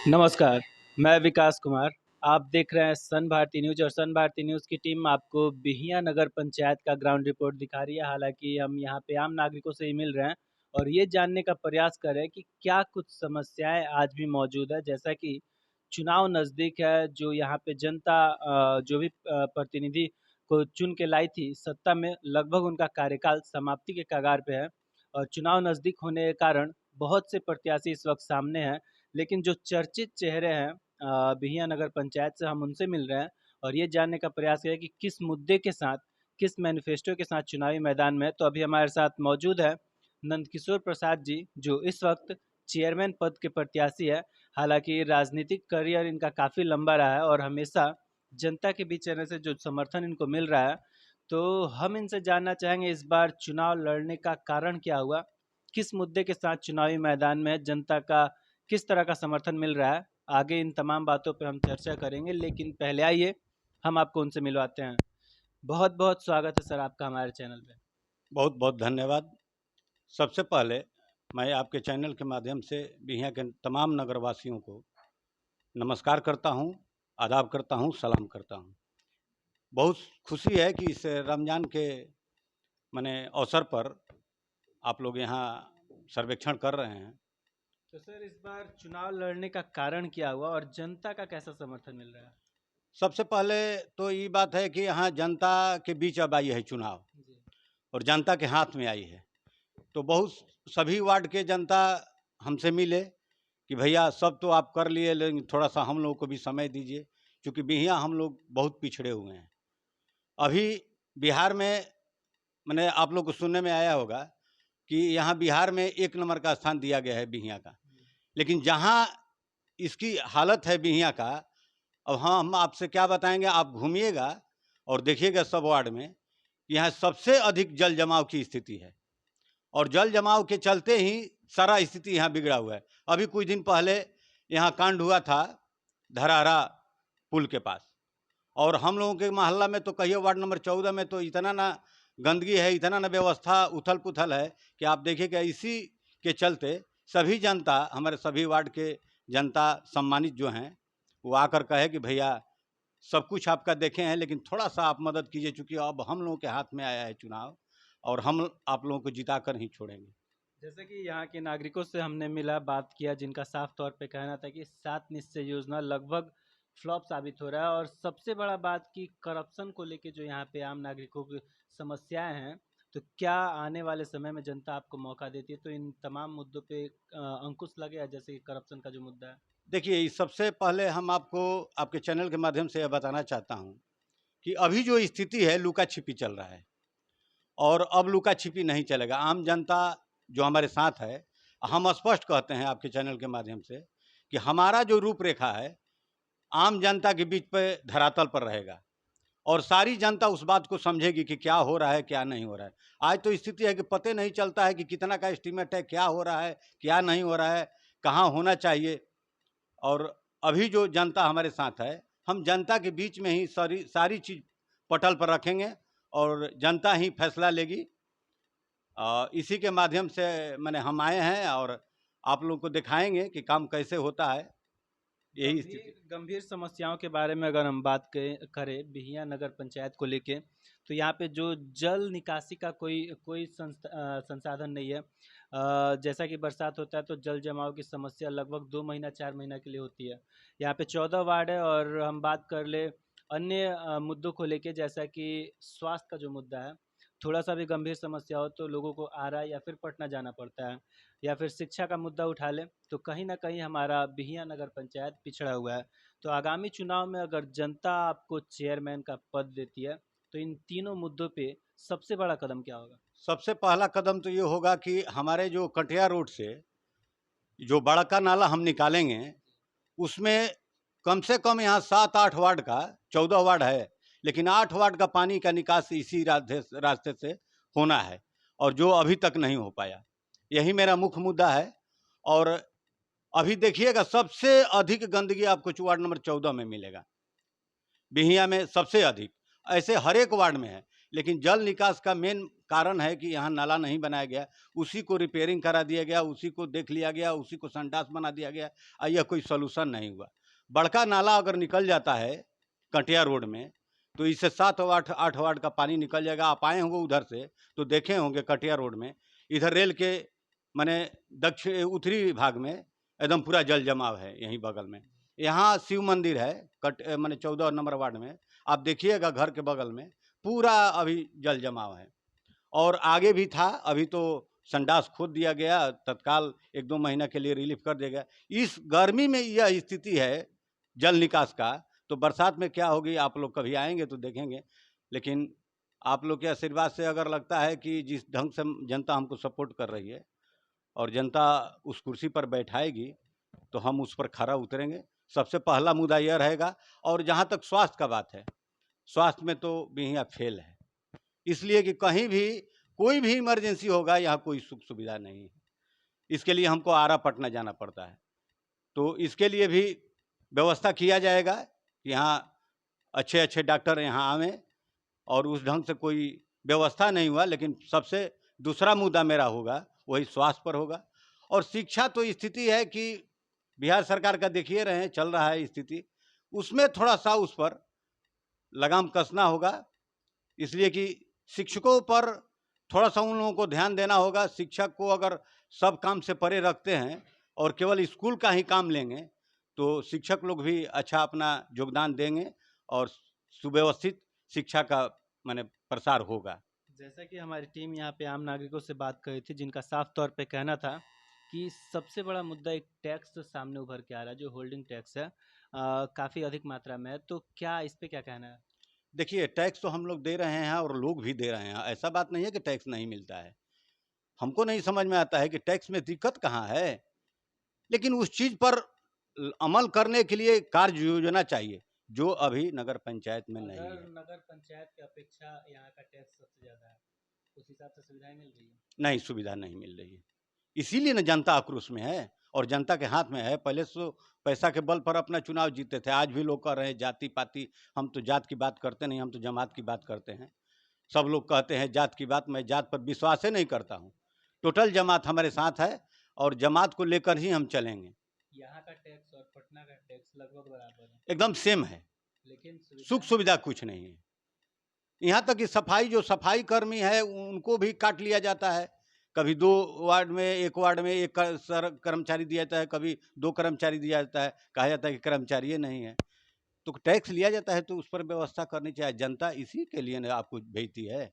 नमस्कार, मैं विकास कुमार। आप देख रहे हैं सन भारती न्यूज़ और सन भारती न्यूज़ की टीम आपको बिहियां नगर पंचायत का ग्राउंड रिपोर्ट दिखा रही है। हालाँकि हम यहाँ पे आम नागरिकों से ही मिल रहे हैं और ये जानने का प्रयास कर रहे हैं कि क्या कुछ समस्याएँ आज भी मौजूद है। जैसा कि चुनाव नज़दीक है, जो यहाँ पे जनता जो भी प्रतिनिधि को चुन के लाई थी सत्ता में, लगभग उनका कार्यकाल समाप्ति के कगार पे है और चुनाव नज़दीक होने के कारण बहुत से प्रत्याशी इस वक़्त सामने हैं। लेकिन जो चर्चित चेहरे हैं बिहियां नगर पंचायत से, हम उनसे मिल रहे हैं और ये जानने का प्रयास किया कि किस मुद्दे के साथ, किस मैनिफेस्टो के साथ चुनावी मैदान में है। तो अभी हमारे साथ मौजूद है नंदकिशोर प्रसाद जी, जो इस वक्त चेयरमैन पद के प्रत्याशी है। हालांकि राजनीतिक करियर इनका काफ़ी लंबा रहा है और हमेशा जनता के बीच रहने से जो समर्थन इनको मिल रहा है, तो हम इनसे जानना चाहेंगे इस बार चुनाव लड़ने का कारण क्या हुआ, किस मुद्दे के साथ चुनावी मैदान में है, जनता का किस तरह का समर्थन मिल रहा है। आगे इन तमाम बातों पे हम चर्चा करेंगे, लेकिन पहले आइए हम आपको उनसे मिलवाते हैं। बहुत बहुत स्वागत है सर आपका हमारे चैनल पे। बहुत बहुत धन्यवाद। सबसे पहले मैं आपके चैनल के माध्यम से बिहियां के तमाम नगरवासियों को नमस्कार करता हूं, आदाब करता हूं, सलाम करता हूं। बहुत खुशी है कि इस रमज़ान के अवसर पर आप लोग यहाँ सर्वेक्षण कर रहे हैं। तो सर इस बार चुनाव लड़ने का कारण क्या हुआ और जनता का कैसा समर्थन मिल रहा है? सबसे पहले तो ये बात है कि यहाँ जनता के बीच अब आई है चुनाव जी। और जनता के हाथ में आई है। तो बहुत सभी वार्ड के जनता हमसे मिले कि भैया सब तो आप कर लिए, लेकिन थोड़ा सा हम लोगों को भी समय दीजिए, क्योंकि बिहियां हम लोग बहुत पिछड़े हुए हैं। अभी बिहार में आप लोग को सुनने में आया होगा कि यहाँ बिहार में 1 नंबर का स्थान दिया गया है बिहियां का। लेकिन जहाँ इसकी हालत है बिहियां का, अब हाँ हम आपसे क्या बताएंगे, आप घूमिएगा और देखिएगा सब वार्ड में, यहाँ सबसे अधिक जल जमाव की स्थिति है और जल जमाव के चलते ही सारा स्थिति यहाँ बिगड़ा हुआ है। अभी कुछ दिन पहले यहाँ कांड हुआ था धरहरा पुल के पास, और हम लोगों के मोहल्ला में तो कहिए वार्ड नंबर 14 में तो इतना ना गंदगी है, इतना ना व्यवस्था उथल पुथल है कि आप देखिएगा। इसी के चलते सभी जनता, हमारे सभी वार्ड के जनता सम्मानित जो हैं, वो आकर कहे कि भैया सब कुछ आपका देखे हैं, लेकिन थोड़ा सा आप मदद कीजिए, चूँकि अब हम लोगों के हाथ में आया है चुनाव और हम आप लोगों को जिता कर ही छोड़ेंगे। जैसे कि यहाँ के नागरिकों से हमने मिला, बात किया, जिनका साफ तौर पे कहना था कि 7 निश्चय योजना लगभग फ्लॉप साबित हो रहा है और सबसे बड़ा बात कि करप्शन को लेके जो यहाँ पे आम नागरिकों की समस्याएं हैं, तो क्या आने वाले समय में जनता आपको मौका देती है तो इन तमाम मुद्दों पे अंकुश लगेगा, जैसे कि करप्शन का जो मुद्दा है? देखिए, इस सबसे पहले हम आपको आपके चैनल के माध्यम से यह बताना चाहता हूँ कि अभी जो स्थिति है, लुका छिपी चल रहा है और अब लुका छिपी नहीं चलेगा। आम जनता जो हमारे साथ है, हम स्पष्ट कहते हैं आपके चैनल के माध्यम से कि हमारा जो रूपरेखा है आम जनता के बीच पे धरातल पर रहेगा और सारी जनता उस बात को समझेगी कि क्या हो रहा है, क्या नहीं हो रहा है। आज तो स्थिति है कि पते नहीं चलता है कि कितना का एस्टीमेट है, क्या हो रहा है, क्या नहीं हो रहा है, कहाँ होना चाहिए। और अभी जो जनता हमारे साथ है, हम जनता के बीच में ही सारी चीज़ पटल पर रखेंगे और जनता ही फैसला लेगी। इसी के माध्यम से हम आए हैं और आप लोगों को दिखाएंगे कि काम कैसे होता है। यही स्थिति। गंभीर समस्याओं के बारे में अगर हम बात करें बिहियां नगर पंचायत को लेके, तो यहाँ पे जो जल निकासी का कोई कोई संसाधन नहीं है। जैसा कि बरसात होता है तो जल जमाव की समस्या लगभग 2 महीना 4 महीना के लिए होती है। यहाँ पे 14 वार्ड है और हम बात कर ले अन्य मुद्दों को लेके, जैसा कि स्वास्थ्य का जो मुद्दा है, थोड़ा सा भी गंभीर समस्या हो तो लोगों को आरा या फिर पटना जाना पड़ता है, या फिर शिक्षा का मुद्दा उठा लें तो कहीं ना कहीं हमारा बिहियां नगर पंचायत पिछड़ा हुआ है। तो आगामी चुनाव में अगर जनता आपको चेयरमैन का पद देती है तो इन तीनों मुद्दों पे सबसे बड़ा कदम क्या होगा? सबसे पहला कदम तो ये होगा कि हमारे जो कटिया रोड से जो बड़का नाला हम निकालेंगे, उसमें कम से कम यहाँ 7-8 वार्ड का, 14 वार्ड है, लेकिन 8 वार्ड का पानी का निकास इसी रास्ते से होना है और जो अभी तक नहीं हो पाया। यही मेरा मुख्य मुद्दा है। और अभी देखिएगा सबसे अधिक गंदगी आपको वार्ड नंबर 14 में मिलेगा, बिहियां में सबसे अधिक। ऐसे हर एक वार्ड में है, लेकिन जल निकास का मेन कारण है कि यहाँ नाला नहीं बनाया गया, उसी को रिपेयरिंग करा दिया गया, उसी को देख लिया गया, उसी को संडास बना दिया गया, यह कोई सलूशन नहीं हुआ। बड़का नाला अगर निकल जाता है कटिया रोड में तो इससे 7 वार्ड का पानी निकल जाएगा। आप आए होंगे उधर से तो देखे होंगे कटिया रोड में, इधर रेल के माने दक्षिण उत्तरी भाग में एकदम पूरा जल जमाव है। यहीं बगल में यहाँ शिव मंदिर है माने 14 नंबर वार्ड में, आप देखिएगा घर के बगल में पूरा अभी जल जमाव है। और आगे भी था, अभी तो संडास खोद दिया गया, तत्काल 1-2 महीना के लिए रिलीफ कर दिया गया। इस गर्मी में यह स्थिति है जल निकास का, तो बरसात में क्या होगी आप लोग कभी आएंगे तो देखेंगे। लेकिन आप लोग के आशीर्वाद से अगर लगता है कि जिस ढंग से जनता हमको सपोर्ट कर रही है और जनता उस कुर्सी पर बैठाएगी तो हम उस पर खरा उतरेंगे। सबसे पहला मुद्दा यह रहेगा। और जहाँ तक स्वास्थ्य का बात है, स्वास्थ्य में तो बिहिया फेल है, इसलिए कि कहीं भी कोई भी इमरजेंसी होगा यहाँ कोई सुख सुविधा नहीं है। इसके लिए हमको आरा पटना जाना पड़ता है, तो इसके लिए भी व्यवस्था किया जाएगा कि यहाँ अच्छे अच्छे डॉक्टर यहाँ आवें। और उस ढंग से कोई व्यवस्था नहीं हुआ। लेकिन सबसे दूसरा मुद्दा मेरा होगा वही स्वास्थ्य पर होगा। और शिक्षा तो स्थिति है कि बिहार सरकार का देखिए रहे हैं, चल रहा है स्थिति, उसमें थोड़ा सा उस पर लगाम कसना होगा। इसलिए कि शिक्षकों पर थोड़ा सा उन लोगों को ध्यान देना होगा। शिक्षक को अगर सब काम से परे रखते हैं और केवल स्कूल का ही काम लेंगे तो शिक्षक लोग भी अच्छा अपना योगदान देंगे और सुव्यवस्थित शिक्षा का माने प्रसार होगा। जैसा कि हमारी टीम यहाँ पे आम नागरिकों से बात कर रही थी, जिनका साफ तौर पे कहना था कि सबसे बड़ा मुद्दा एक टैक्स सामने उभर के आ रहा है, जो होल्डिंग टैक्स है, काफ़ी अधिक मात्रा में है। तो क्या इस पे क्या कहना है? देखिए, टैक्स तो हम लोग दे रहे हैं और लोग भी दे रहे हैं, ऐसा बात नहीं है कि टैक्स नहीं मिलता है। हमको नहीं समझ में आता है कि टैक्स में दिक्कत कहाँ है, लेकिन उस चीज़ पर अमल करने के लिए कार्य योजना चाहिए, जो अभी नगर पंचायत में नहीं है। नगर पंचायत की अपेक्षा यहाँ का टैक्स सबसे ज़्यादा है, उस हिसाब से सुविधाएं मिल रही है? नहीं, सुविधा नहीं मिल रही है, इसीलिए ना जनता आक्रोश में है और जनता के हाथ में है। पहले तो पैसा के बल पर अपना चुनाव जीते थे, आज भी लोग कह रहे हैं जाति पाति। हम तो जात की बात करते नहीं, हम तो जमात की बात करते हैं। सब लोग कहते हैं जात की बात, मैं जात पर विश्वास ही नहीं करता हूँ। टोटल जमात हमारे साथ है और जमात को लेकर ही हम चलेंगे। यहाँ का टैक्स और पटना का टैक्स लगभग बराबर है, एकदम सेम है, लेकिन सुख सुविधा कुछ नहीं है। यहाँ तक कि सफाई, जो सफाई कर्मी है उनको भी काट लिया जाता है। कभी 2 वार्ड में, 1 वार्ड में 1 कर्मचारी दिया जाता है, कभी 2 कर्मचारी दिया जाता है, कहा जाता है कि कर्मचारी ही नहीं है। तो टैक्स लिया जाता है तो उस पर व्यवस्था करनी चाहिए। जनता इसी के लिए ना आपको भेजती है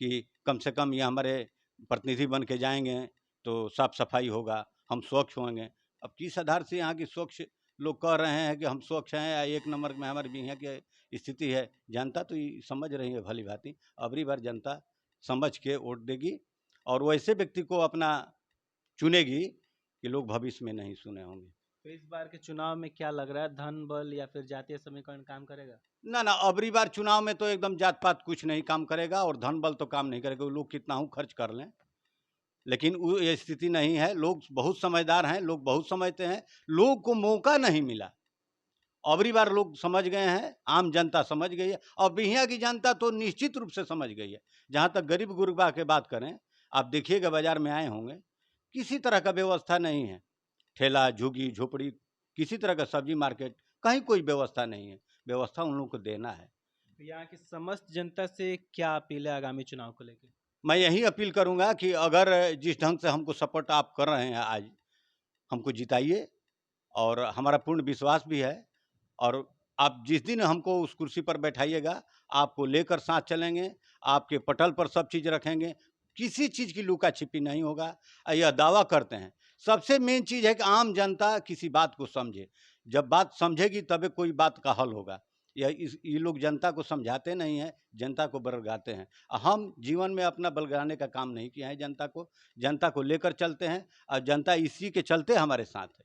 कि कम से कम ये हमारे प्रतिनिधि बन के जाएंगे तो साफ सफाई होगा, हम स्वच्छ होंगे। अब किस आधार से यहाँ की स्वच्छ लोग कह रहे हैं कि हम स्वच्छ हैं या 1 नंबर में हमारे भी यहाँ की स्थिति है? जनता तो ये समझ रही है भली भांति। अबरी बार जनता समझ के वोट देगी और वैसे व्यक्ति को अपना चुनेगी कि लोग भविष्य में नहीं सुने होंगे। तो इस बार के चुनाव में क्या लग रहा है, धन बल या फिर जातीय समीकरण काम करेगा? ना ना, अबरी बार चुनाव में तो एकदम जात पात कुछ नहीं काम करेगा और धन बल तो काम नहीं करेगा। लोग कितना हूँ खर्च कर लें, लेकिन वो ये स्थिति नहीं है। लोग बहुत समझदार हैं, लोग बहुत समझते हैं, लोग को मौका नहीं मिला। अबरी बार लोग समझ गए हैं, आम जनता समझ गई है और बिहिया की जनता तो निश्चित रूप से समझ गई है। जहाँ तक गरीब गुरबा की बात करें, आप देखिएगा बाजार में आए होंगे, किसी तरह का व्यवस्था नहीं है। ठेला झुग्गी झोपड़ी, किसी तरह का सब्जी मार्केट, कहीं कोई व्यवस्था नहीं है। व्यवस्था उन लोगों को देना है। यहाँ की समस्त जनता से क्या अपील है आगामी चुनाव को लेकर? मैं यही अपील करूंगा कि अगर जिस ढंग से हमको सपोर्ट आप कर रहे हैं, आज हमको जिताइए और हमारा पूर्ण विश्वास भी है। और आप जिस दिन हमको उस कुर्सी पर बैठाइएगा, आपको लेकर साथ चलेंगे, आपके पटल पर सब चीज़ रखेंगे, किसी चीज़ की लुका छिपी नहीं होगा। यह दावा करते हैं। सबसे मेन चीज़ है कि आम जनता किसी बात को समझे। जब बात समझेगी तभी कोई बात का हल होगा। ये लोग जनता को समझाते नहीं हैं, जनता को बलगाते हैं। हम जीवन में अपना बलगाने का काम नहीं किया है। जनता को लेकर चलते हैं और जनता इसी के चलते हमारे साथ है।